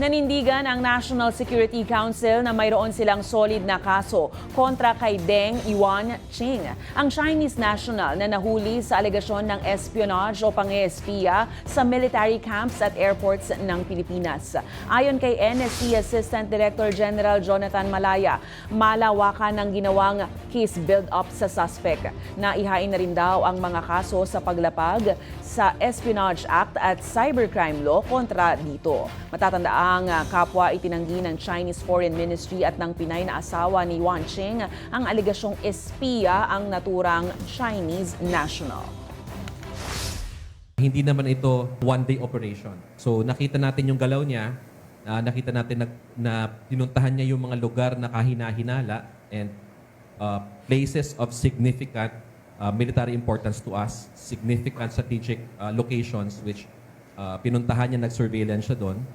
Nanindigan ang National Security Council na mayroon silang solid na kaso kontra kay Deng Yuanqing, ang Chinese national na nahuli sa alegasyon ng espionage o pang-espiya sa military camps at airports ng Pilipinas. Ayon kay NSC Assistant Director General Jonathan Malaya, malawakan ng ginawang case build-up sa suspect. Naihain na rin daw ang mga kaso sa paglapag sa Espionage Act at Cybercrime Law kontra dito. Matatandaan ang kapwa itinanggi ng Chinese Foreign Ministry at ng Pinay na asawa ni Yuanqing ang alegasyong espiya ang naturang Chinese national. Hindi naman ito one-day operation. So nakita natin yung galaw niya, nakita natin na pinuntahan niya yung mga lugar na kahina-hinala and places of significant military importance to us, significant strategic locations which pinuntahan niya, nag-surveillance siya doon.